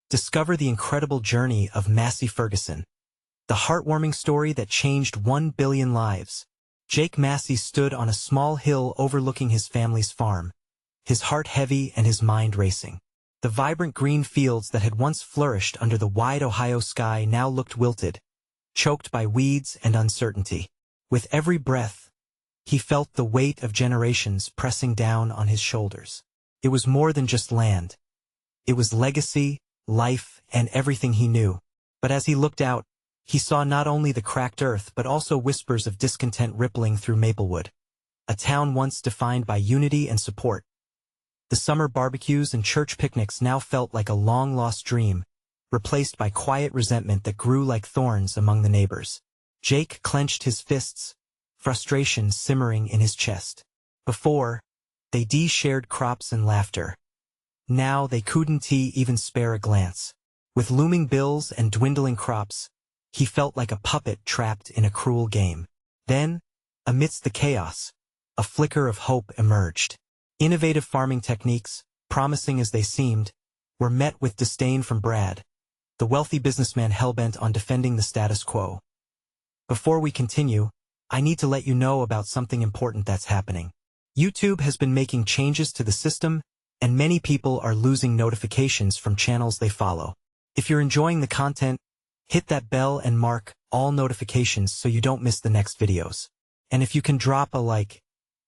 Discover the incredible journey of Massey Ferguson, the heartwarming story that changed 1 billion lives. Jake Massey stood on a small hill overlooking his family's farm, his heart heavy and his mind racing. The vibrant green fields that had once flourished under the wide Ohio sky now looked wilted, choked by weeds and uncertainty. With every breath, he felt the weight of generations pressing down on his shoulders. It was more than just land. It was legacy, life, and everything he knew. But as he looked out, he saw not only the cracked earth but also whispers of discontent rippling through Maplewood, a town once defined by unity and support. The summer barbecues and church picnics now felt like a long-lost dream, replaced by quiet resentment that grew like thorns among the neighbors. Jake clenched his fists, frustration simmering in his chest. Before, they shared crops and laughter. Now they couldn't even spare a glance. With looming bills and dwindling crops, he felt like a puppet trapped in a cruel game. Then, amidst the chaos, a flicker of hope emerged. Innovative farming techniques, promising as they seemed, were met with disdain from Brad, the wealthy businessman hell-bent on defending the status quo. Before we continue, I need to let you know about something important that's happening. YouTube has been making changes to the system, and many people are losing notifications from channels they follow. If you're enjoying the content, hit that bell and mark all notifications so you don't miss the next videos. And if you can drop a like,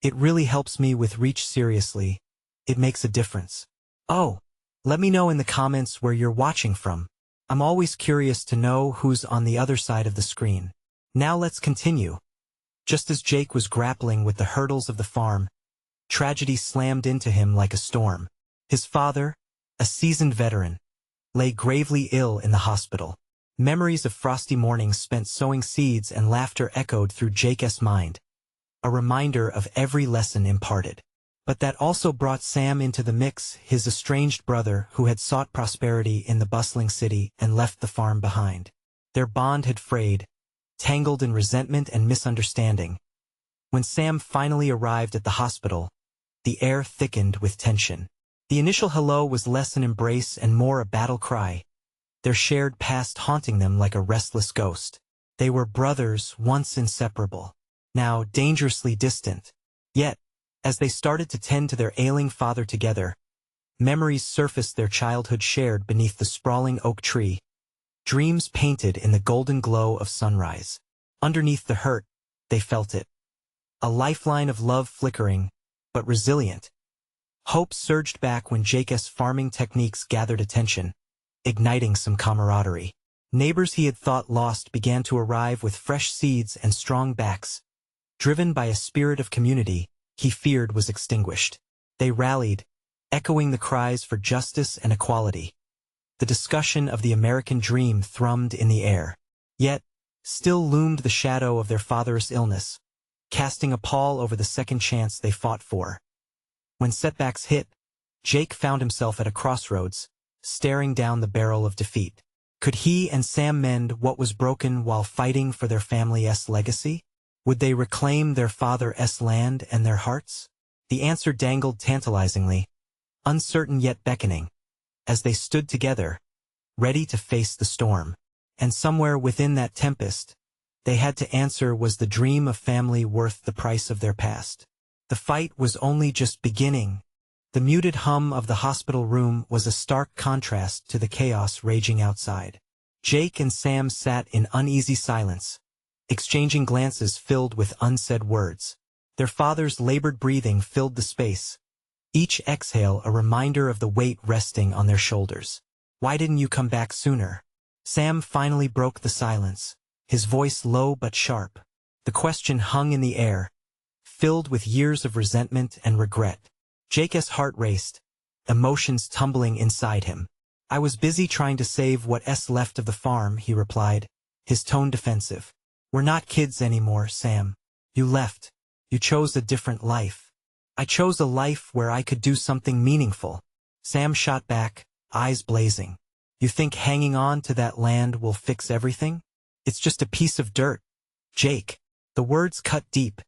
it really helps me with reach. Seriously, it makes a difference. Oh, let me know in the comments where you're watching from. I'm always curious to know who's on the other side of the screen. Now let's continue. Just as Jake was grappling with the hurdles of the farm, tragedy slammed into him like a storm. His father, a seasoned veteran, lay gravely ill in the hospital. Memories of frosty mornings spent sowing seeds and laughter echoed through Jake's mind, a reminder of every lesson imparted. But that also brought Sam into the mix, his estranged brother who had sought prosperity in the bustling city and left the farm behind. Their bond had frayed, tangled in resentment and misunderstanding. When Sam finally arrived at the hospital, the air thickened with tension. The initial hello was less an embrace and more a battle cry, their shared past haunting them like a restless ghost. They were brothers, once inseparable, now dangerously distant. Yet, as they started to tend to their ailing father together, memories surfaced their childhood shared beneath the sprawling oak tree, dreams painted in the golden glow of sunrise. Underneath the hurt, they felt it. A lifeline of love flickering, but resilient. Hope surged back when Jake's farming techniques gathered attention, igniting some camaraderie. Neighbors he had thought lost began to arrive with fresh seeds and strong backs. Driven by a spirit of community he feared was extinguished. They rallied, echoing the cries for justice and equality. The discussion of the American dream thrummed in the air. Yet, still loomed the shadow of their father's illness, casting a pall over the second chance they fought for. When setbacks hit, Jake found himself at a crossroads, staring down the barrel of defeat. Could he and Sam mend what was broken while fighting for their family's legacy? Would they reclaim their father's land and their hearts? The answer dangled tantalizingly, uncertain yet beckoning, as they stood together, ready to face the storm. And somewhere within that tempest, they had to answer: was the dream of family worth the price of their past? The fight was only just beginning. The muted hum of the hospital room was a stark contrast to the chaos raging outside. Jake and Sam sat in uneasy silence, exchanging glances filled with unsaid words. Their father's labored breathing filled the space, each exhale a reminder of the weight resting on their shoulders. "Why didn't you come back sooner?" Sam finally broke the silence, his voice low but sharp. The question hung in the air, filled with years of resentment and regret. Jake's heart raced, emotions tumbling inside him. "I was busy trying to save what's left of the farm," he replied, his tone defensive. "We're not kids anymore, Sam. You left. You chose a different life. I chose a life where I could do something meaningful." Sam shot back, eyes blazing. "You think hanging on to that land will fix everything? It's just a piece of dirt, Jake." The words cut deep,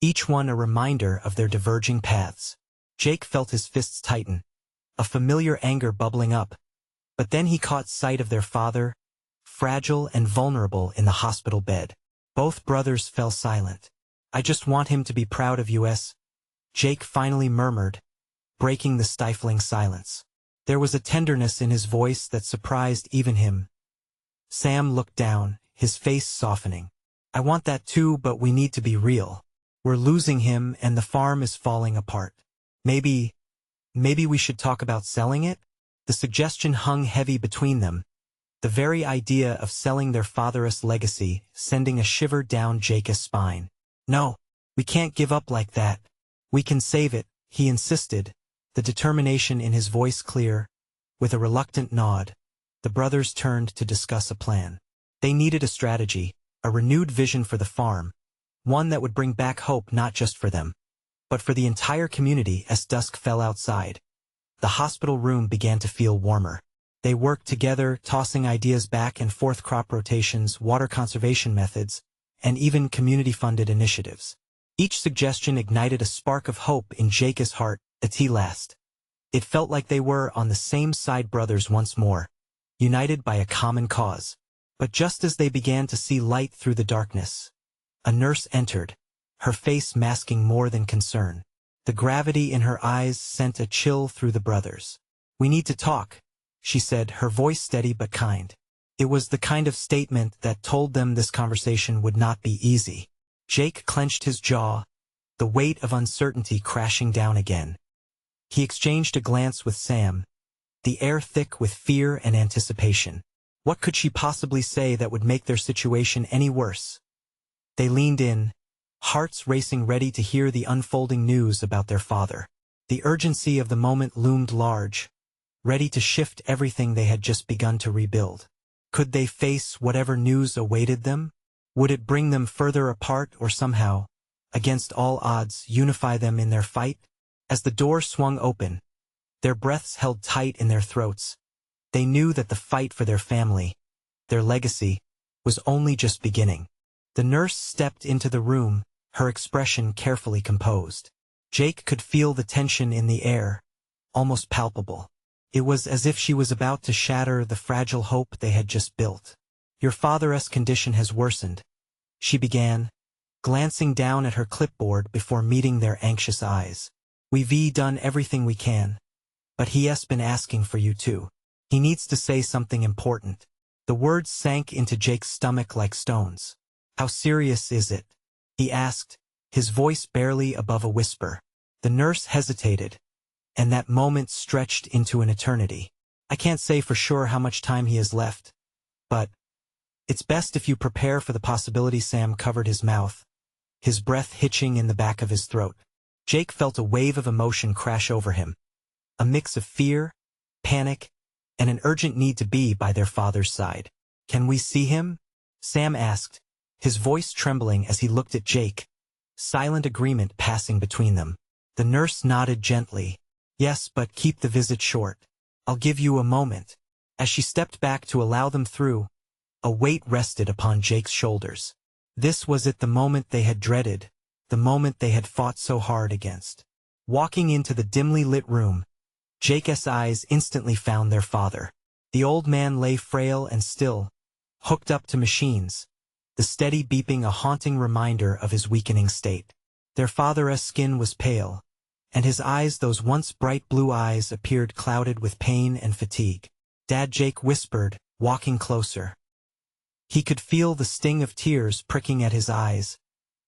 each one a reminder of their diverging paths. Jake felt his fists tighten, a familiar anger bubbling up. But then he caught sight of their father, fragile and vulnerable in the hospital bed. Both brothers fell silent. "I just want him to be proud of us," Jake finally murmured, breaking the stifling silence. There was a tenderness in his voice that surprised even him. Sam looked down, his face softening. "I want that too, but we need to be real. We're losing him and the farm is falling apart. Maybe we should talk about selling it?" The suggestion hung heavy between them, the very idea of selling their father's legacy sending a shiver down Jake's spine. "No, we can't give up like that. We can save it," he insisted, the determination in his voice clear. With a reluctant nod, the brothers turned to discuss a plan. They needed a strategy, a renewed vision for the farm, one that would bring back hope not just for them, but for the entire community. As dusk fell outside, the hospital room began to feel warmer. They worked together, tossing ideas back and forth: crop rotations, water conservation methods, and even community-funded initiatives. Each suggestion ignited a spark of hope in Jake's heart. At last, it felt like they were on the same side, brothers once more, united by a common cause. But just as they began to see light through the darkness, a nurse entered, her face masking more than concern. The gravity in her eyes sent a chill through the brothers. "We need to talk," she said, her voice steady but kind. It was the kind of statement that told them this conversation would not be easy. Jake clenched his jaw, the weight of uncertainty crashing down again. He exchanged a glance with Sam, the air thick with fear and anticipation. What could she possibly say that would make their situation any worse? They leaned in, hearts racing, ready to hear the unfolding news about their father. The urgency of the moment loomed large, ready to shift everything they had just begun to rebuild. Could they face whatever news awaited them? Would it bring them further apart or somehow, against all odds, unify them in their fight? As the door swung open, their breaths held tight in their throats. They knew that the fight for their family, their legacy, was only just beginning. The nurse stepped into the room, her expression carefully composed. Jake could feel the tension in the air, almost palpable. It was as if she was about to shatter the fragile hope they had just built. "Your father's condition has worsened," she began, glancing down at her clipboard before meeting their anxious eyes. "We've done everything we can, but he's been asking for you too. He needs to say something important." The words sank into Jake's stomach like stones. "How serious is it?" he asked, his voice barely above a whisper. The nurse hesitated, and that moment stretched into an eternity. "I can't say for sure how much time he has left, but it's best if you prepare for the possibility." Sam covered his mouth, his breath hitching in the back of his throat. Jake felt a wave of emotion crash over him, a mix of fear, panic, and an urgent need to be by their father's side. "Can we see him?" Sam asked, his voice trembling as he looked at Jake, silent agreement passing between them. The nurse nodded gently. "Yes, but keep the visit short. I'll give you a moment." As she stepped back to allow them through, a weight rested upon Jake's shoulders. This was it, the moment they had dreaded, the moment they had fought so hard against. Walking into the dimly lit room, Jake's eyes instantly found their father. The old man lay frail and still, hooked up to machines, the steady beeping a haunting reminder of his weakening state. Their father's skin was pale, and his eyes, those once bright blue eyes, appeared clouded with pain and fatigue. "Dad," Jake whispered, walking closer. He could feel the sting of tears pricking at his eyes,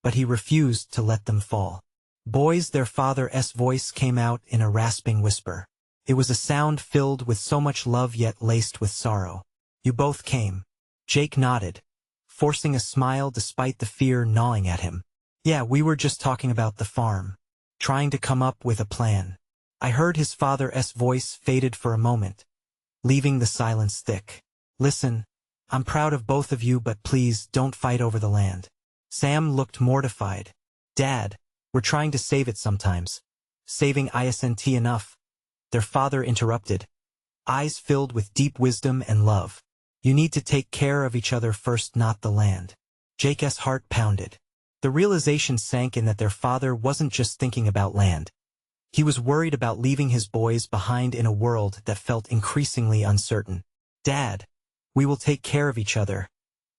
but he refused to let them fall. "Boys," their father's voice came out in a rasping whisper. It was a sound filled with so much love yet laced with sorrow. "You both came." Jake nodded, forcing a smile despite the fear gnawing at him. "Yeah, we were just talking about the farm, trying to come up with a plan." I heard his father's voice faded for a moment, leaving the silence thick. "Listen, I'm proud of both of you, but please don't fight over the land." Sam looked mortified. "Dad, we're trying to save it sometimes. Saving isn't enough." Their father interrupted, eyes filled with deep wisdom and love. "You need to take care of each other first, not the land." Jake's heart pounded. The realization sank in that their father wasn't just thinking about land. He was worried about leaving his boys behind in a world that felt increasingly uncertain. "Dad, we will take care of each other,"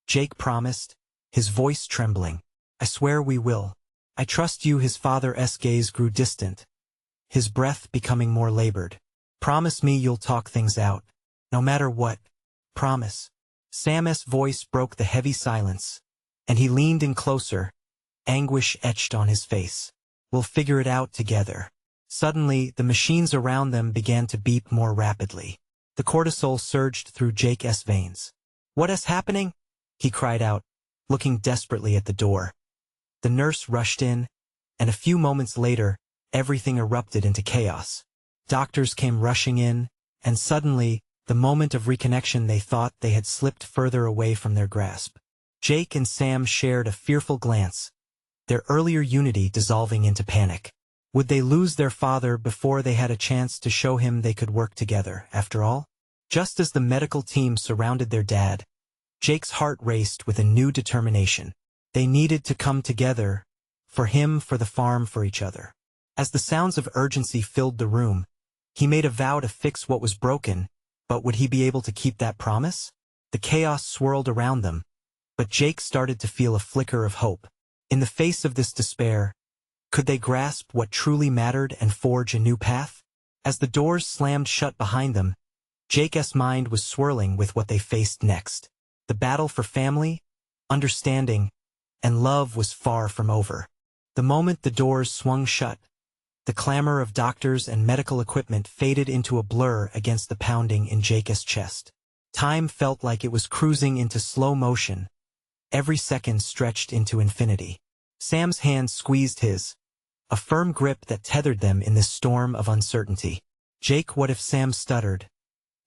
Jake promised, his voice trembling. "I swear we will. I trust you." His father's gaze grew distant, his breath becoming more labored. "Promise me you'll talk things out. No matter what. Promise." Sam's voice broke the heavy silence, and he leaned in closer, anguish etched on his face. "We'll figure it out together." Suddenly, the machines around them began to beep more rapidly. The cortisol surged through Jake's veins. "What is happening?" he cried out, looking desperately at the door. The nurse rushed in, and a few moments later, everything erupted into chaos. Doctors came rushing in, and suddenly, the moment of reconnection they thought they had slipped further away from their grasp. Jake and Sam shared a fearful glance, their earlier unity dissolving into panic. Would they lose their father before they had a chance to show him they could work together, after all? Just as the medical team surrounded their dad, Jake's heart raced with a new determination. They needed to come together, for him, for the farm, for each other. As the sounds of urgency filled the room, he made a vow to fix what was broken, but would he be able to keep that promise? The chaos swirled around them, but Jake started to feel a flicker of hope. In the face of this despair, could they grasp what truly mattered and forge a new path? As the doors slammed shut behind them, Jake's mind was swirling with what they faced next. The battle for family, understanding, and love was far from over. The moment the doors swung shut, the clamor of doctors and medical equipment faded into a blur against the pounding in Jake's chest. Time felt like it was cruising into slow motion, every second stretched into infinity. Sam's hand squeezed his, a firm grip that tethered them in this storm of uncertainty. "Jake," what if Sam stuttered,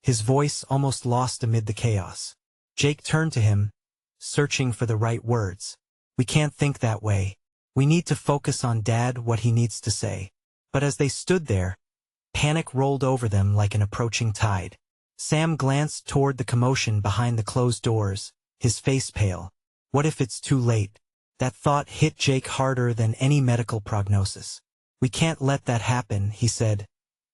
his voice almost lost amid the chaos. Jake turned to him, searching for the right words. "We can't think that way. We need to focus on Dad, what he needs to say." But as they stood there, panic rolled over them like an approaching tide. Sam glanced toward the commotion behind the closed doors, his face pale. What if it's too late? That thought hit Jake harder than any medical prognosis. "We can't let that happen," he said,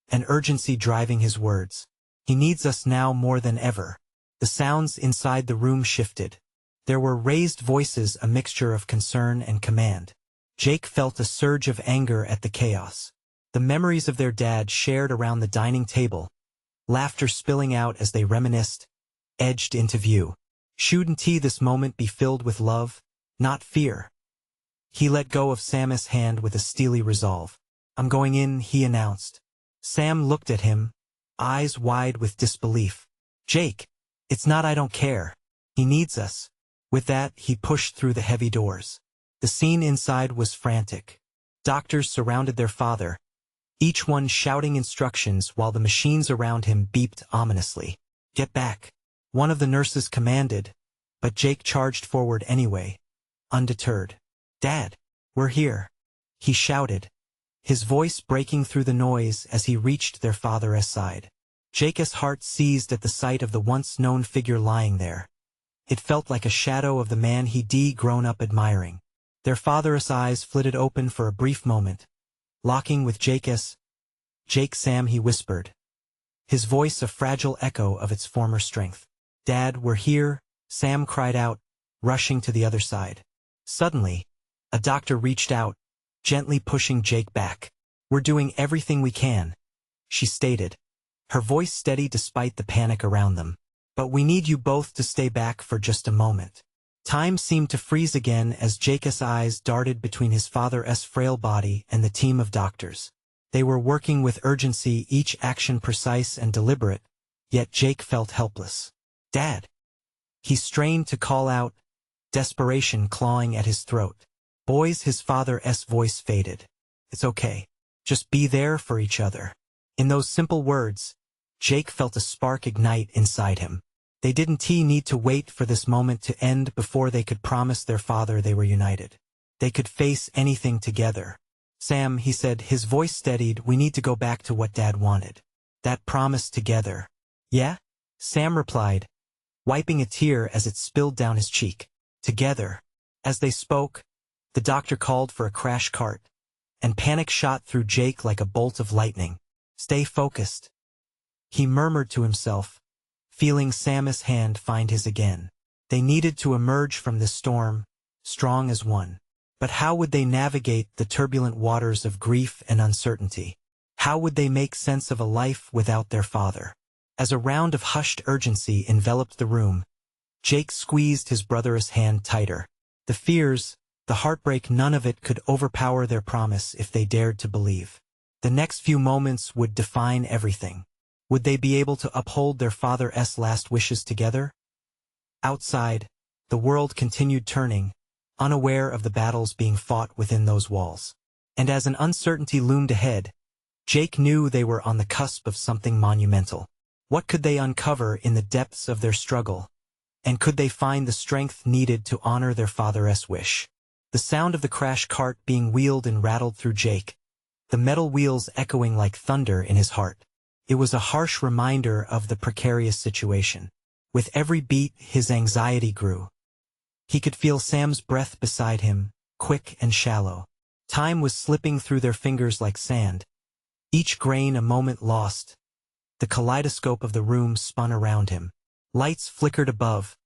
an urgency driving his words. "He needs us now more than ever." The sounds inside the room shifted. There were raised voices, a mixture of concern and command. Jake felt a surge of anger at the chaos. The memories of their dad shared around the dining table, laughter spilling out as they reminisced, edged into view. Shouldn't this moment be filled with love, not fear? He let go of Sam's hand with a steely resolve. "I'm going in," he announced. Sam looked at him, eyes wide with disbelief. "Jake, it's not I don't care. He needs us." With that, he pushed through the heavy doors. The scene inside was frantic. Doctors surrounded their father, each one shouting instructions while the machines around him beeped ominously. "Get back," one of the nurses commanded, but Jake charged forward anyway, undeterred. "Dad, we're here," he shouted, his voice breaking through the noise as he reached their father's side. Jake's heart seized at the sight of the once-known figure lying there. It felt like a shadow of the man he'd grown up admiring. Their father's eyes flitted open for a brief moment, locking with Jake's. "Jake, Sam," he whispered, his voice a fragile echo of its former strength. "Dad, we're here," Sam cried out, rushing to the other side. Suddenly, a doctor reached out, gently pushing Jake back. "We're doing everything we can," she stated, her voice steady despite the panic around them. "But we need you both to stay back for just a moment." Time seemed to freeze again as Jake's eyes darted between his father's frail body and the team of doctors. They were working with urgency, each action precise and deliberate, yet Jake felt helpless. "Dad!" He strained to call out, desperation clawing at his throat. "Boys," his father's voice faded. "It's okay. Just be there for each other." In those simple words, Jake felt a spark ignite inside him. They didn't need to wait for this moment to end before they could promise their father they were united. They could face anything together. "Sam," he said, his voice steadied, "we need to go back to what Dad wanted. That promise together." "Yeah?" Sam replied, wiping a tear as it spilled down his cheek. "Together." As they spoke, the doctor called for a crash cart, and panic shot through Jake like a bolt of lightning. "Stay focused," he murmured to himself, feeling Sam's hand find his again. They needed to emerge from this storm, strong as one. But how would they navigate the turbulent waters of grief and uncertainty? How would they make sense of a life without their father? As a round of hushed urgency enveloped the room, Jake squeezed his brother's hand tighter. The fears, the heartbreak, none of it could overpower their promise if they dared to believe. The next few moments would define everything. Would they be able to uphold their father's last wishes together? Outside, the world continued turning, unaware of the battles being fought within those walls. And as an uncertainty loomed ahead, Jake knew they were on the cusp of something monumental. What could they uncover in the depths of their struggle? And could they find the strength needed to honor their father's wish? The sound of the crash cart being wheeled and rattled through Jake, the metal wheels echoing like thunder in his heart. It was a harsh reminder of the precarious situation. With every beat, his anxiety grew. He could feel Sam's breath beside him, quick and shallow. Time was slipping through their fingers like sand, each grain a moment lost. The kaleidoscope of the room spun around him. Lights flickered above,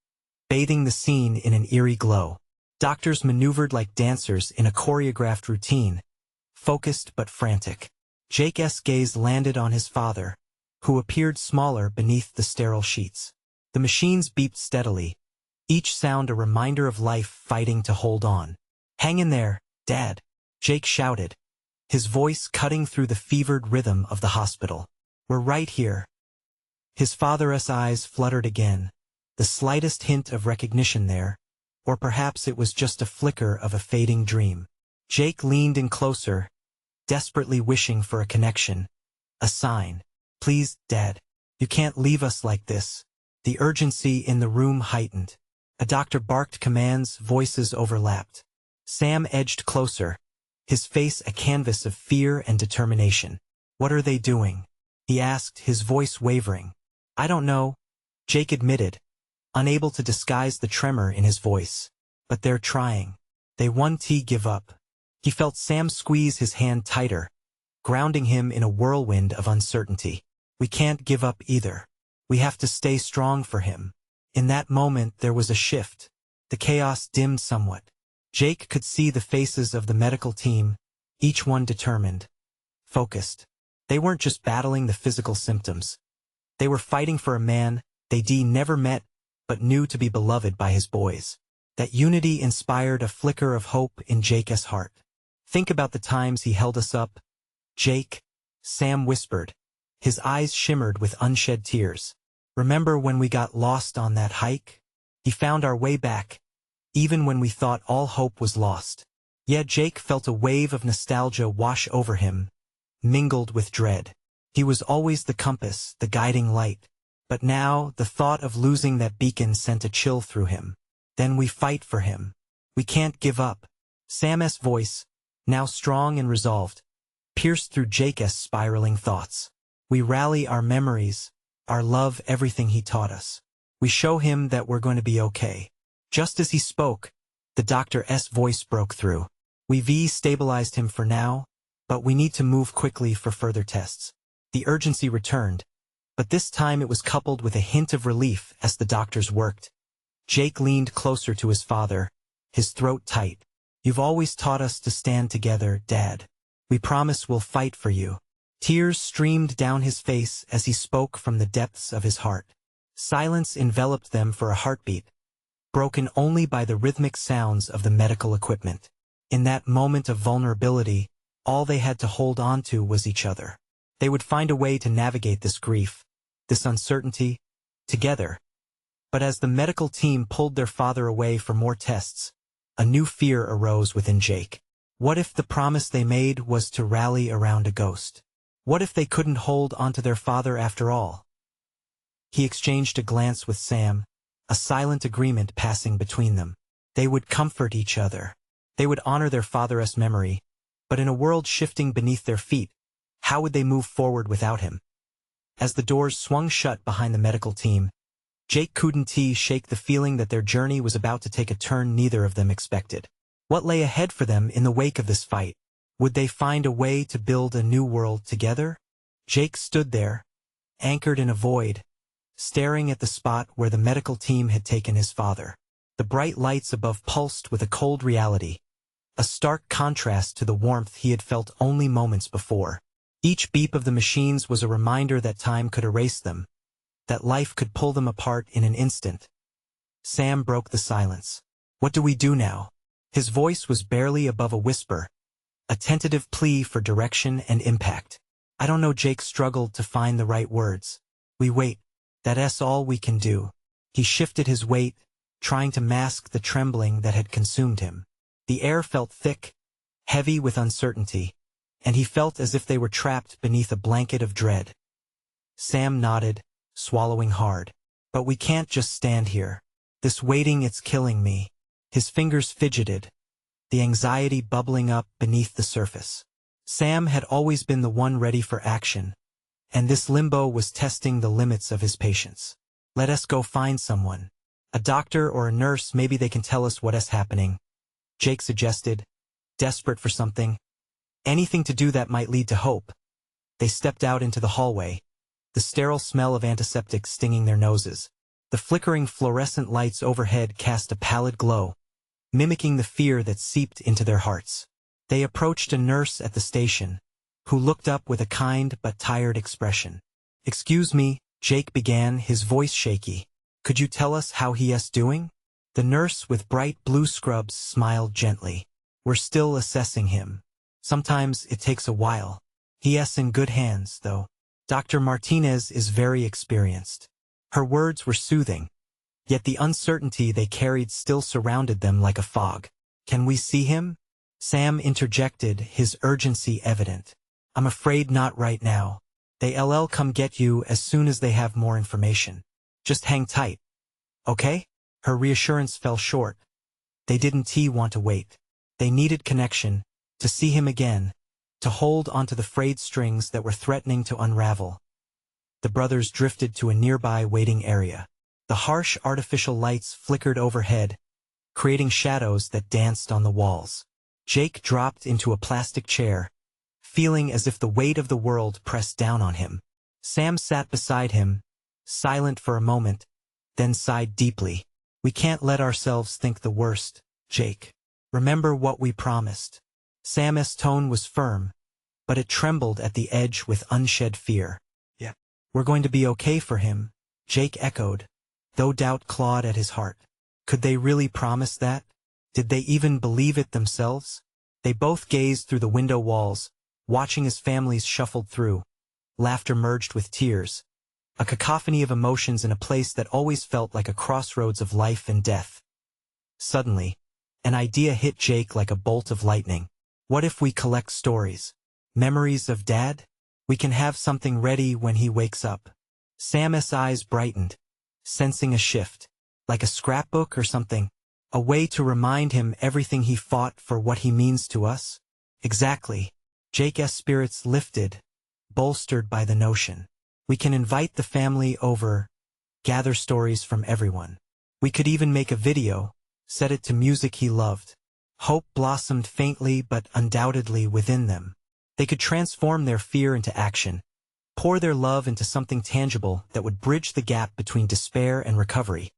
bathing the scene in an eerie glow. Doctors maneuvered like dancers in a choreographed routine, focused but frantic. Jake's gaze landed on his father, who appeared smaller beneath the sterile sheets. The machines beeped steadily, each sound a reminder of life fighting to hold on. "Hang in there, Dad," Jake shouted, his voice cutting through the fevered rhythm of the hospital. "We're right here." His father's eyes fluttered again, the slightest hint of recognition there, or perhaps it was just a flicker of a fading dream. Jake leaned in closer, desperately wishing for a connection, a sign. "Please, Dad, you can't leave us like this." The urgency in the room heightened. A doctor barked commands, voices overlapped. Sam edged closer, his face a canvas of fear and determination. "What are they doing?" he asked, his voice wavering. "I don't know," Jake admitted, unable to disguise the tremor in his voice. "But they're trying. They won't give up." He felt Sam squeeze his hand tighter, grounding him in a whirlwind of uncertainty. "We can't give up either. We have to stay strong for him." In that moment there was a shift. The chaos dimmed somewhat. Jake could see the faces of the medical team, each one determined, focused. They weren't just battling the physical symptoms. They were fighting for a man they'd never met but knew to be beloved by his boys. That unity inspired a flicker of hope in Jake's heart. "Think about the times he held us up, Jake," Sam whispered. His eyes shimmered with unshed tears. "Remember when we got lost on that hike? He found our way back, even when we thought all hope was lost." Yet Jake felt a wave of nostalgia wash over him, mingled with dread. He was always the compass, the guiding light. But now, the thought of losing that beacon sent a chill through him. "Then we fight for him. We can't give up." Sam's voice, now strong and resolved, pierced through Jake's spiraling thoughts. "We rally our memories, our love, everything he taught us. We show him that we're going to be okay." Just as he spoke, the doctor's voice broke through. "We've stabilized him for now, but we need to move quickly for further tests." The urgency returned, but this time it was coupled with a hint of relief as the doctors worked. Jake leaned closer to his father, his throat tight. "You've always taught us to stand together, Dad. We promise we'll fight for you." Tears streamed down his face as he spoke from the depths of his heart. Silence enveloped them for a heartbeat, broken only by the rhythmic sounds of the medical equipment. In that moment of vulnerability, all they had to hold on to was each other. They would find a way to navigate this grief, this uncertainty, together. But as the medical team pulled their father away for more tests, a new fear arose within Jake. What if the promise they made was to rally around a ghost? What if they couldn't hold onto their father after all? He exchanged a glance with Sam, a silent agreement passing between them. They would comfort each other. They would honor their father's memory, but in a world shifting beneath their feet, how would they move forward without him? As the doors swung shut behind the medical team, Jake couldn't shake the feeling that their journey was about to take a turn neither of them expected. What lay ahead for them in the wake of this fight? Would they find a way to build a new world together? Jake stood there, anchored in a void, staring at the spot where the medical team had taken his father. The bright lights above pulsed with a cold reality, a stark contrast to the warmth he had felt only moments before. Each beep of the machines was a reminder that time could erase them, that life could pull them apart in an instant. Sam broke the silence. What do we do now? His voice was barely above a whisper, a tentative plea for direction and impact. I don't know. Jake struggled to find the right words. We wait. That's all we can do. He shifted his weight, trying to mask the trembling that had consumed him. The air felt thick, heavy with uncertainty, and he felt as if they were trapped beneath a blanket of dread. Sam nodded, swallowing hard. But we can't just stand here. This waiting, it's killing me. His fingers fidgeted, the anxiety bubbling up beneath the surface. Sam had always been the one ready for action, and this limbo was testing the limits of his patience. Let us go find someone. A doctor or a nurse, maybe they can tell us what is happening, Jake suggested, desperate for something. Anything to do that might lead to hope. They stepped out into the hallway, the sterile smell of antiseptic stinging their noses. The flickering fluorescent lights overhead cast a pallid glow, mimicking the fear that seeped into their hearts. They approached a nurse at the station, who looked up with a kind but tired expression. Excuse me, Jake began, his voice shaky. Could you tell us how he is doing? The nurse with bright blue scrubs smiled gently. We're still assessing him. Sometimes it takes a while. He is in good hands, though. Dr. Martinez is very experienced. Her words were soothing, yet the uncertainty they carried still surrounded them like a fog. Can we see him? Sam interjected, his urgency evident. I'm afraid not right now. They'll come get you as soon as they have more information. Just hang tight. Okay? Her reassurance fell short. They didn't want to wait. They needed connection, to see him again, to hold onto the frayed strings that were threatening to unravel. The brothers drifted to a nearby waiting area. The harsh artificial lights flickered overhead, creating shadows that danced on the walls. Jake dropped into a plastic chair, feeling as if the weight of the world pressed down on him. Sam sat beside him, silent for a moment, then sighed deeply. We can't let ourselves think the worst, Jake. Remember what we promised. Sam's tone was firm, but it trembled at the edge with unshed fear. Yeah. We're going to be okay for him, Jake echoed, though doubt clawed at his heart. Could they really promise that? Did they even believe it themselves? They both gazed through the window walls, watching as families shuffled through. Laughter merged with tears, a cacophony of emotions in a place that always felt like a crossroads of life and death. Suddenly, an idea hit Jake like a bolt of lightning. What if we collect stories? Memories of Dad? We can have something ready when he wakes up. Sam's eyes brightened, sensing a shift. Like a scrapbook or something. A way to remind him everything he fought for, what he means to us? Exactly. Jake's spirits lifted, bolstered by the notion. We can invite the family over, gather stories from everyone. We could even make a video, set it to music he loved. Hope blossomed faintly but undoubtedly within them. They could transform their fear into action, pour their love into something tangible that would bridge the gap between despair and recovery.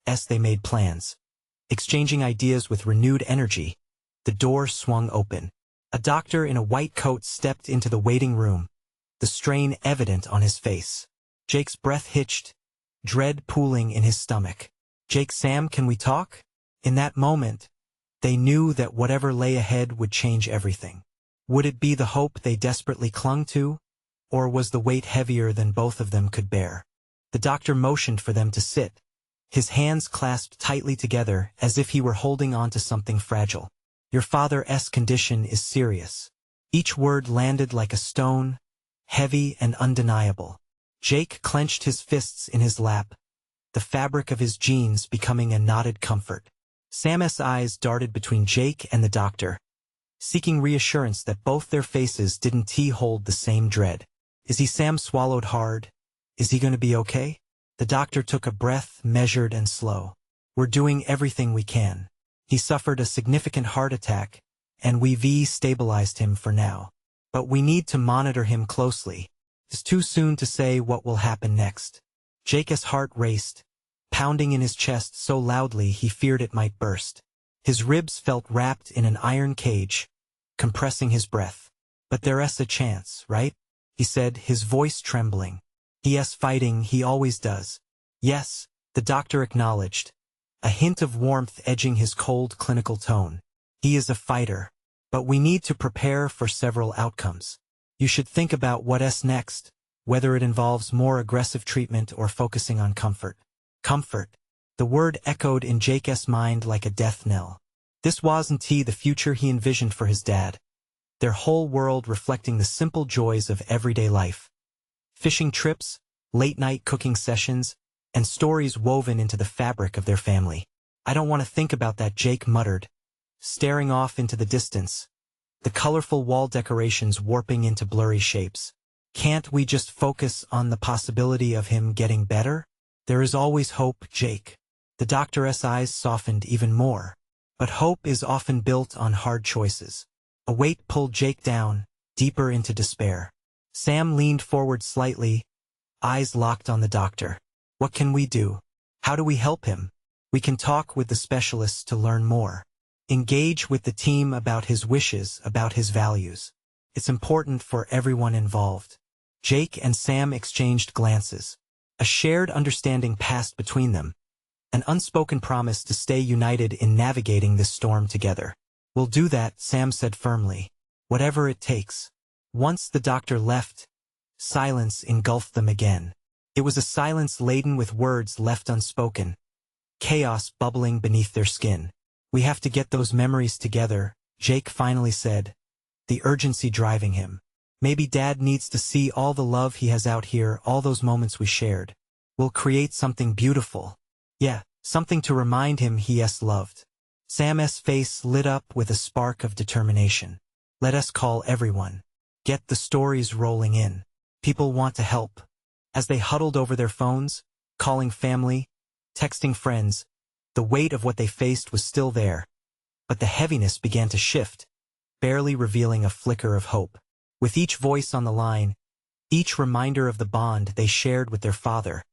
As they made plans, exchanging ideas with renewed energy, the door swung open. A doctor in a white coat stepped into the waiting room, the strain evident on his face. Jake's breath hitched, dread pooling in his stomach. Jake, Sam, can we talk? In that moment, they knew that whatever lay ahead would change everything. Would it be the hope they desperately clung to, or was the weight heavier than both of them could bear? The doctor motioned for them to sit, his hands clasped tightly together as if he were holding on to something fragile. Your father's condition is serious. Each word landed like a stone, heavy and undeniable. Jake clenched his fists in his lap, the fabric of his jeans becoming a knotted comfort. Sam's eyes darted between Jake and the doctor, seeking reassurance that both their faces didn't hold the same dread. Is he? Sam swallowed hard. Is he going to be okay? The doctor took a breath, measured and slow. We're doing everything we can. He suffered a significant heart attack, and we've stabilized him for now. But we need to monitor him closely. It's too soon to say what will happen next. Jake's heart raced, pounding in his chest so loudly he feared it might burst. His ribs felt wrapped in an iron cage, compressing his breath. But there's a chance, right? He said, his voice trembling. He's fighting, he always does. Yes, the doctor acknowledged, a hint of warmth edging his cold clinical tone. He is a fighter, but we need to prepare for several outcomes. You should think about what's next, whether it involves more aggressive treatment or focusing on comfort. Comfort. The word echoed in Jake's mind like a death knell. This wasn't the future he envisioned for his dad. Their whole world reflecting the simple joys of everyday life. Fishing trips, late-night cooking sessions, and stories woven into the fabric of their family. I don't want to think about that, Jake muttered, staring off into the distance, the colorful wall decorations warping into blurry shapes. Can't we just focus on the possibility of him getting better? There is always hope, Jake. The doctor's eyes softened even more. But hope is often built on hard choices. A weight pulled Jake down, deeper into despair. Sam leaned forward slightly, eyes locked on the doctor. What can we do? How do we help him? We can talk with the specialists to learn more. Engage with the team about his wishes, about his values. It's important for everyone involved. Jake and Sam exchanged glances. A shared understanding passed between them. An unspoken promise to stay united in navigating this storm together. We'll do that, Sam said firmly. Whatever it takes. Once the doctor left, silence engulfed them again. It was a silence laden with words left unspoken. Chaos bubbling beneath their skin. We have to get those memories together, Jake finally said, the urgency driving him. Maybe Dad needs to see all the love he has out here, all those moments we shared. We'll create something beautiful. Yeah, something to remind him he's loved. Sam's face lit up with a spark of determination. Let us call everyone. Get the stories rolling in. People want to help. As they huddled over their phones, calling family, texting friends, the weight of what they faced was still there. But the heaviness began to shift, barely revealing a flicker of hope. With each voice on the line, each reminder of the bond they shared with their father,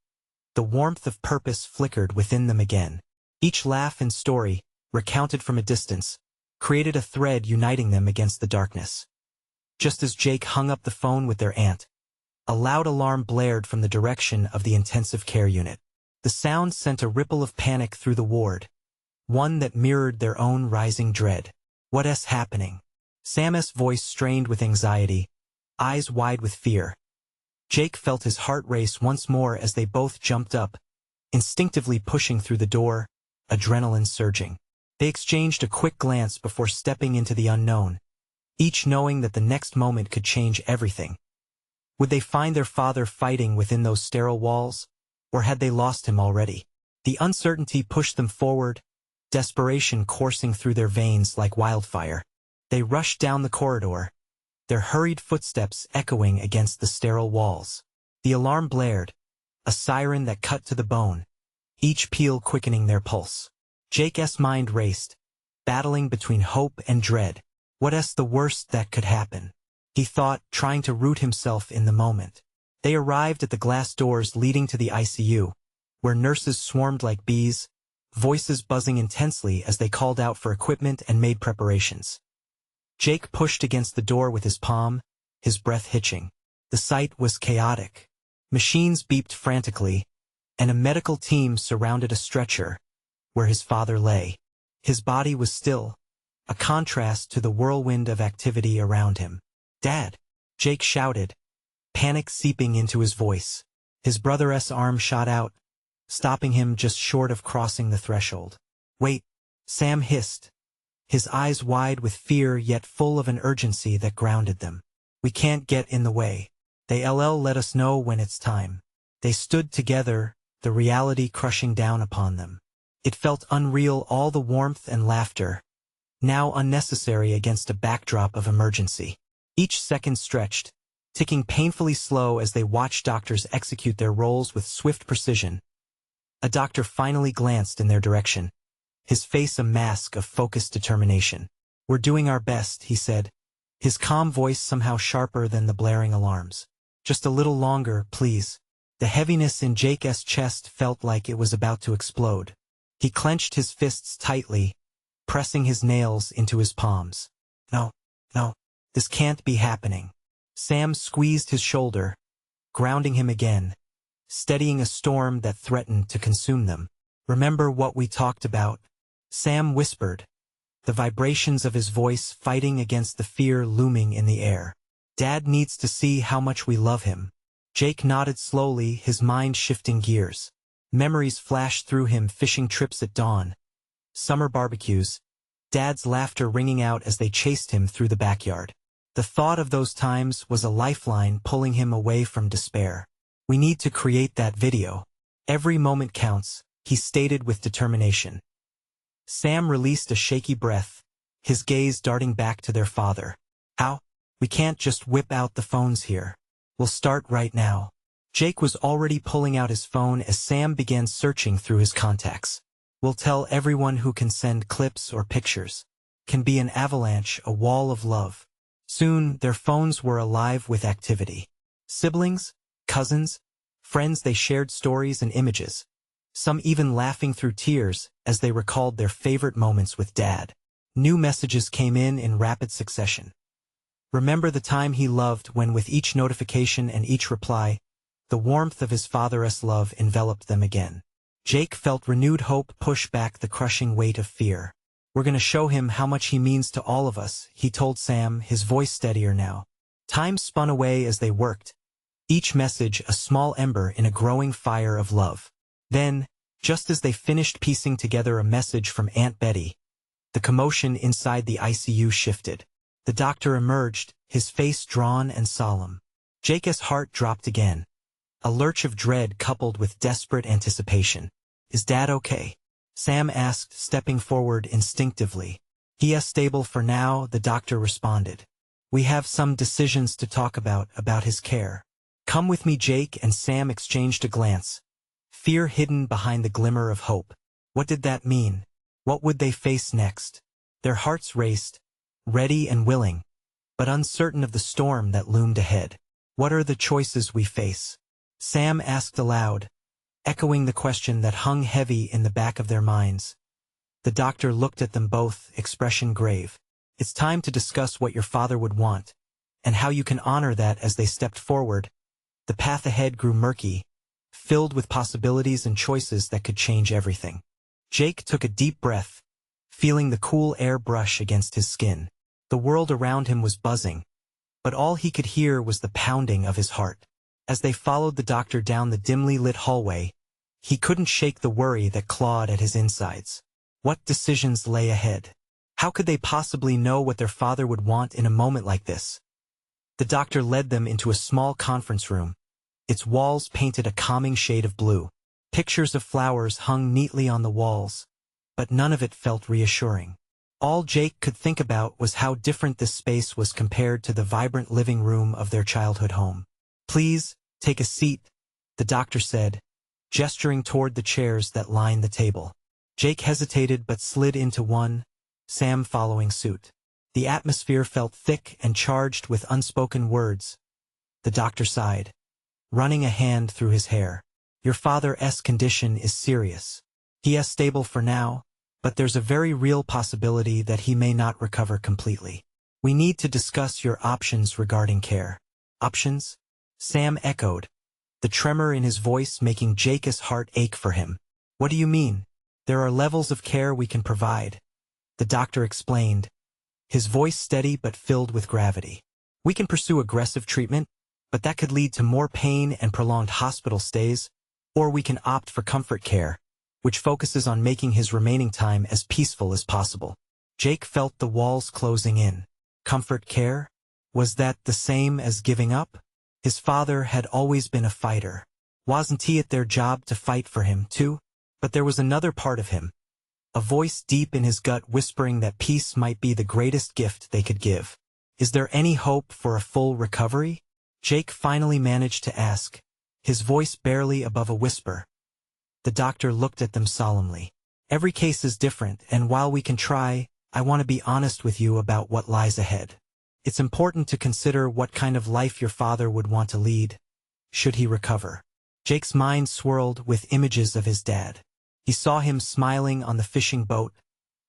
the warmth of purpose flickered within them again. Each laugh and story, recounted from a distance, created a thread uniting them against the darkness. Just as Jake hung up the phone with their aunt, a loud alarm blared from the direction of the intensive care unit. The sound sent a ripple of panic through the ward, one that mirrored their own rising dread. What's happening? Sam's voice strained with anxiety, eyes wide with fear. Jake felt his heart race once more as they both jumped up, instinctively pushing through the door, adrenaline surging. They exchanged a quick glance before stepping into the unknown, each knowing that the next moment could change everything. Would they find their father fighting within those sterile walls, or had they lost him already? The uncertainty pushed them forward, desperation coursing through their veins like wildfire. They rushed down the corridor, their hurried footsteps echoing against the sterile walls. The alarm blared, a siren that cut to the bone, each peal quickening their pulse. Jake's mind raced, battling between hope and dread. What's the worst that could happen? He thought, trying to root himself in the moment. They arrived at the glass doors leading to the ICU, where nurses swarmed like bees, voices buzzing intensely as they called out for equipment and made preparations. Jake pushed against the door with his palm, his breath hitching. The site was chaotic. Machines beeped frantically, and a medical team surrounded a stretcher, where his father lay. His body was still, a contrast to the whirlwind of activity around him. "Dad!" Jake shouted, panic seeping into his voice. His brother's arm shot out, stopping him just short of crossing the threshold. "Wait," Sam hissed, his eyes wide with fear yet full of an urgency that grounded them. "We can't get in the way. They'll let us know when it's time." They stood together, the reality crushing down upon them. It felt unreal, all the warmth and laughter, now unnecessary against a backdrop of emergency. Each second stretched, ticking painfully slow as they watched doctors execute their roles with swift precision. A doctor finally glanced in their direction, his face a mask of focused determination. "We're doing our best," he said, his calm voice somehow sharper than the blaring alarms. "Just a little longer, please." The heaviness in Jake's chest felt like it was about to explode. He clenched his fists tightly, pressing his nails into his palms. "No, no, this can't be happening." Sam squeezed his shoulder, grounding him again, steadying a storm that threatened to consume them. "Remember what we talked about?" Sam whispered, the vibrations of his voice fighting against the fear looming in the air. "Dad needs to see how much we love him." Jake nodded slowly, his mind shifting gears. Memories flashed through him: fishing trips at dawn, summer barbecues, Dad's laughter ringing out as they chased him through the backyard. The thought of those times was a lifeline pulling him away from despair. "We need to create that video. Every moment counts," he stated with determination. Sam released a shaky breath, his gaze darting back to their father. "How? We can't just whip out the phones here. We'll start right now." Jake was already pulling out his phone as Sam began searching through his contacts. "We'll tell everyone who can send clips or pictures. Can be an avalanche, a wall of love." Soon, their phones were alive with activity. Siblings, cousins, friends, they shared stories and images, some even laughing through tears as they recalled their favorite moments with Dad. New messages came in rapid succession. Remember the time he loved when, with each notification and each reply, the warmth of his father's love enveloped them again. Jake felt renewed hope push back the crushing weight of fear. "We're gonna show him how much he means to all of us," he told Sam, his voice steadier now. Time spun away as they worked, each message a small ember in a growing fire of love. Then, just as they finished piecing together a message from Aunt Betty, the commotion inside the ICU shifted. The doctor emerged, his face drawn and solemn. Jake's heart dropped again, a lurch of dread coupled with desperate anticipation. "Is Dad okay?" Sam asked, stepping forward instinctively. "He is stable for now," the doctor responded. "We have some decisions to talk about his care." "Come with me." Jake and Sam exchanged a glance, fear hidden behind the glimmer of hope. What did that mean? What would they face next? Their hearts raced, ready and willing, but uncertain of the storm that loomed ahead. "What are the choices we face?" Sam asked aloud, echoing the question that hung heavy in the back of their minds. The doctor looked at them both, expression grave. "It's time to discuss what your father would want, and how you can honor that." As they stepped forward, the path ahead grew murky, filled with possibilities and choices that could change everything. Jake took a deep breath, feeling the cool air brush against his skin. The world around him was buzzing, but all he could hear was the pounding of his heart. As they followed the doctor down the dimly lit hallway, he couldn't shake the worry that clawed at his insides. What decisions lay ahead? How could they possibly know what their father would want in a moment like this? The doctor led them into a small conference room, its walls painted a calming shade of blue. Pictures of flowers hung neatly on the walls, but none of it felt reassuring. All Jake could think about was how different this space was compared to the vibrant living room of their childhood home. "Please, take a seat," the doctor said, gesturing toward the chairs that lined the table. Jake hesitated but slid into one, Sam following suit. The atmosphere felt thick and charged with unspoken words. The doctor sighed, running a hand through his hair. "Your father's condition is serious. He is stable for now, but there's a very real possibility that he may not recover completely. We need to discuss your options regarding care." "Options?" Sam echoed, the tremor in his voice making Jake's heart ache for him. "What do you mean?" "There are levels of care we can provide," the doctor explained, his voice steady but filled with gravity. "We can pursue aggressive treatment, but that could lead to more pain and prolonged hospital stays, or we can opt for comfort care, which focuses on making his remaining time as peaceful as possible." Jake felt the walls closing in. Comfort care? Was that the same as giving up? His father had always been a fighter. Wasn't it their job to fight for him, too? But there was another part of him, a voice deep in his gut whispering that peace might be the greatest gift they could give. "Is there any hope for a full recovery?" Jake finally managed to ask, his voice barely above a whisper. The doctor looked at them solemnly. "Every case is different, and while we can try, I want to be honest with you about what lies ahead. It's important to consider what kind of life your father would want to lead, should he recover. Jake's mind swirled with images of his dad. He saw him smiling on the fishing boat,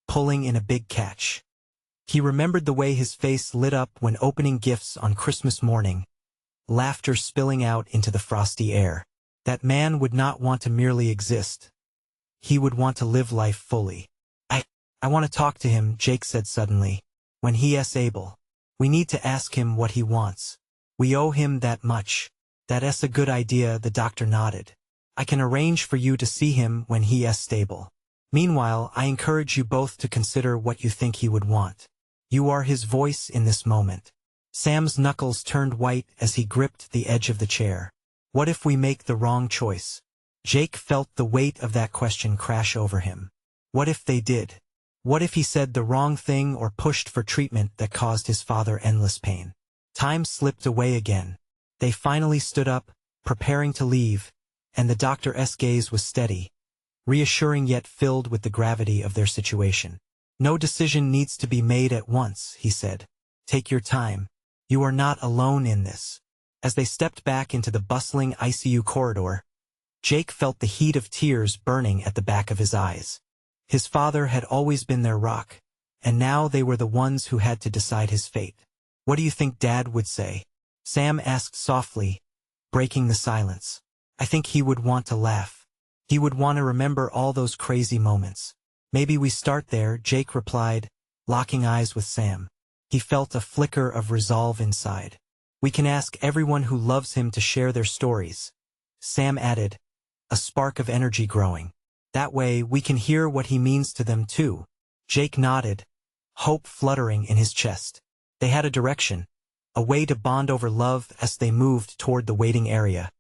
pulling in a big catch. He remembered the way his face lit up when opening gifts on Christmas morning, laughter spilling out into the frosty air. That man would not want to merely exist. He would want to live life fully. I want to talk to him, Jake said suddenly. When he is able. We need to ask him what he wants. We owe him that much. That's a good idea, the doctor nodded. I can arrange for you to see him when he is stable. Meanwhile, I encourage you both to consider what you think he would want. You are his voice in this moment. Sam's knuckles turned white as he gripped the edge of the chair. What if we make the wrong choice? Jake felt the weight of that question crash over him. What if they did? What if he said the wrong thing or pushed for treatment that caused his father endless pain? Time slipped away again. They finally stood up, preparing to leave, and the doctor's gaze was steady, reassuring yet filled with the gravity of their situation. No decision needs to be made at once, he said. Take your time. You are not alone in this. As they stepped back into the bustling ICU corridor, Jake felt the heat of tears burning at the back of his eyes. His father had always been their rock, and now they were the ones who had to decide his fate. What do you think Dad would say? Sam asked softly, breaking the silence. I think he would want to laugh. He would want to remember all those crazy moments. Maybe we start there, Jake replied, locking eyes with Sam. He felt a flicker of resolve inside. We can ask everyone who loves him to share their stories, Sam added, a spark of energy growing. That way we can hear what he means to them too. Jake nodded, hope fluttering in his chest. They had a direction, a way to bond over love as they moved toward the waiting area.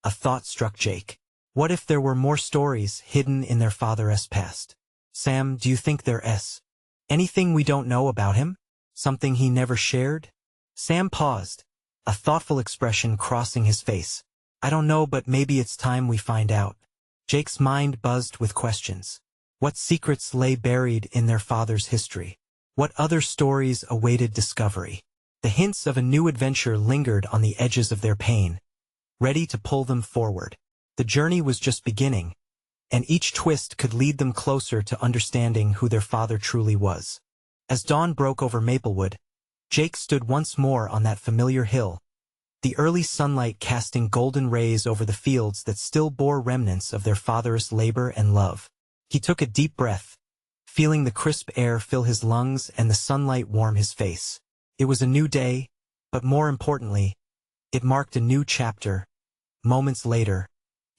A thought struck Jake. What if there were more stories hidden in their father's past? Sam, do you think there's anything we don't know about him? Something he never shared? Sam paused, a thoughtful expression crossing his face. I don't know, but maybe it's time we find out. Jake's mind buzzed with questions. What secrets lay buried in their father's history? What other stories awaited discovery? The hints of a new adventure lingered on the edges of their pain, ready to pull them forward. The journey was just beginning, and each twist could lead them closer to understanding who their father truly was. As dawn broke over Maplewood, Jake stood once more on that familiar hill, the early sunlight casting golden rays over the fields that still bore remnants of their father's labor and love. He took a deep breath, feeling the crisp air fill his lungs and the sunlight warm his face. It was a new day, but more importantly, it marked a new chapter. Moments later,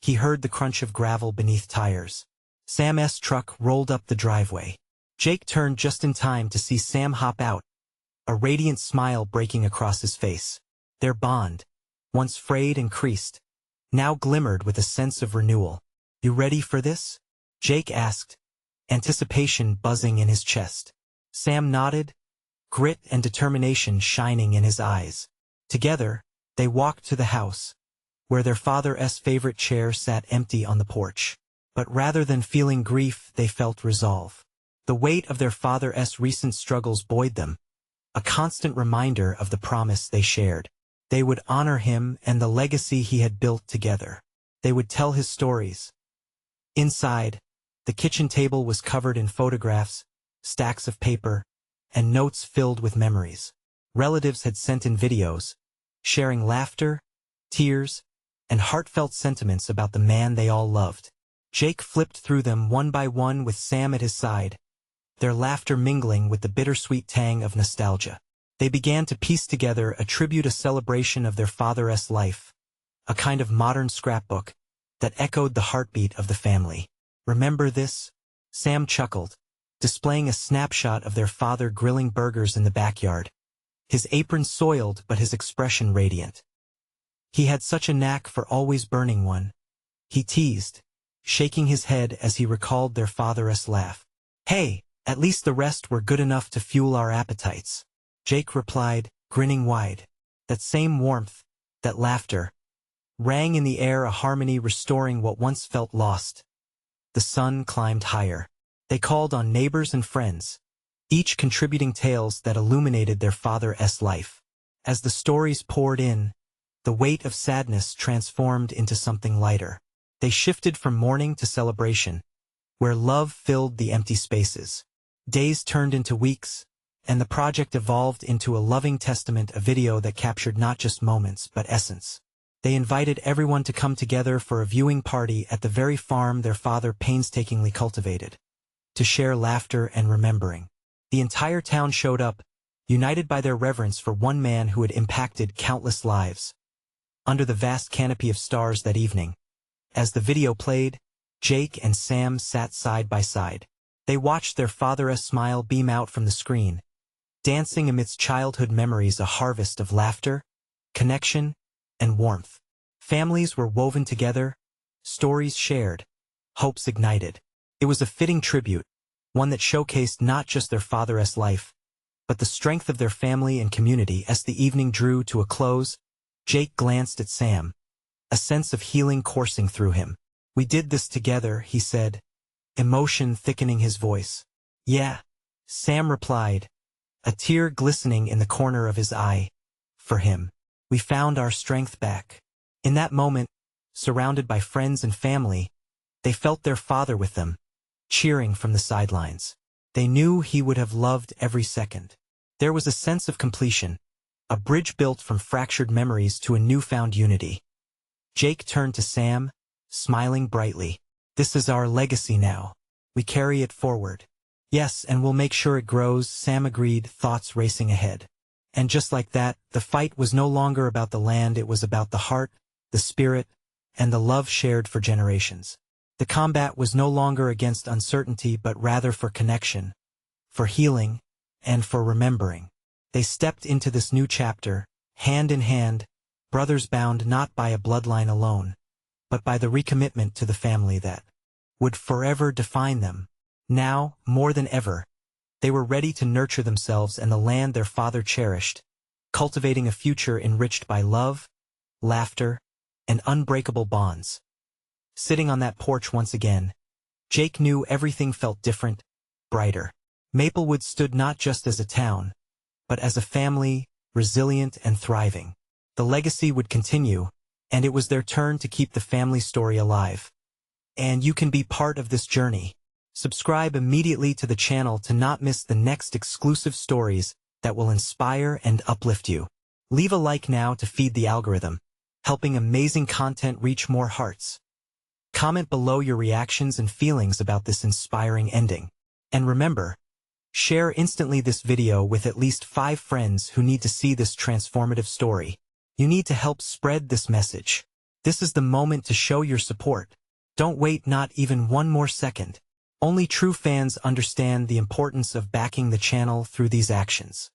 he heard the crunch of gravel beneath tires. Sam's truck rolled up the driveway. Jake turned just in time to see Sam hop out, a radiant smile breaking across his face. Their bond, once frayed and creased, now glimmered with a sense of renewal. You ready for this? Jake asked, anticipation buzzing in his chest. Sam nodded, grit and determination shining in his eyes. Together, they walked to the house, where their father's favorite chair sat empty on the porch. But rather than feeling grief, they felt resolve. The weight of their father's recent struggles buoyed them, a constant reminder of the promise they shared. They would honor him and the legacy he had built together. They would tell his stories. Inside, the kitchen table was covered in photographs, stacks of paper, and notes filled with memories. Relatives had sent in videos, sharing laughter, tears, and heartfelt sentiments about the man they all loved. Jake flipped through them one by one with Sam at his side, their laughter mingling with the bittersweet tang of nostalgia. They began to piece together a tribute, a celebration of their father's life, a kind of modern scrapbook that echoed the heartbeat of the family. Remember this? Sam chuckled, displaying a snapshot of their father grilling burgers in the backyard. His apron soiled but his expression radiant. He had such a knack for always burning one, he teased, shaking his head as he recalled their father's laugh. Hey, at least the rest were good enough to fuel our appetites. Jake replied, grinning wide. That same warmth, that laughter, rang in the air, a harmony restoring what once felt lost. The sun climbed higher. They called on neighbors and friends, each contributing tales that illuminated their father's life. As the stories poured in, the weight of sadness transformed into something lighter. They shifted from mourning to celebration, where love filled the empty spaces. Days turned into weeks, and the project evolved into a loving testament, a video that captured not just moments but essence. They invited everyone to come together for a viewing party at the very farm their father painstakingly cultivated, to share laughter and remembering. The entire town showed up, united by their reverence for one man who had impacted countless lives. Under the vast canopy of stars that evening, as the video played, Jake and Sam sat side by side. They watched their father's smile beam out from the screen, dancing amidst childhood memories, a harvest of laughter, connection, and warmth. Families were woven together, stories shared, hopes ignited. It was a fitting tribute, one that showcased not just their father's life, but the strength of their family and community. As the evening drew to a close, Jake glanced at Sam, a sense of healing coursing through him. "We did this together," he said, emotion thickening his voice. "Yeah," Sam replied, a tear glistening in the corner of his eye. "For him. We found our strength back." In that moment, surrounded by friends and family, they felt their father with them, cheering from the sidelines. They knew he would have loved every second. There was a sense of completion, a bridge built from fractured memories to a newfound unity. Jake turned to Sam, smiling brightly. "This is our legacy now. We carry it forward." "Yes, and we'll make sure it grows," Sam agreed, thoughts racing ahead. And just like that, the fight was no longer about the land, it was about the heart, the spirit, and the love shared for generations. The combat was no longer against uncertainty but rather for connection, for healing, and for remembering. They stepped into this new chapter, hand in hand, brothers bound not by a bloodline alone, but by the recommitment to the family that would forever define them. Now, more than ever, they were ready to nurture themselves and the land their father cherished, cultivating a future enriched by love, laughter, and unbreakable bonds. Sitting on that porch once again, Jake knew everything felt different, brighter. Maplewood stood not just as a town, but as a family, resilient and thriving. The legacy would continue, and it was their turn to keep the family story alive. And you can be part of this journey. Subscribe immediately to the channel to not miss the next exclusive stories that will inspire and uplift you. Leave a like now to feed the algorithm, helping amazing content reach more hearts. Comment below your reactions and feelings about this inspiring ending. And remember, share instantly this video with at least 5 friends who need to see this transformative story. You need to help spread this message. This is the moment to show your support. Don't wait not even one more second. Only true fans understand the importance of backing the channel through these actions.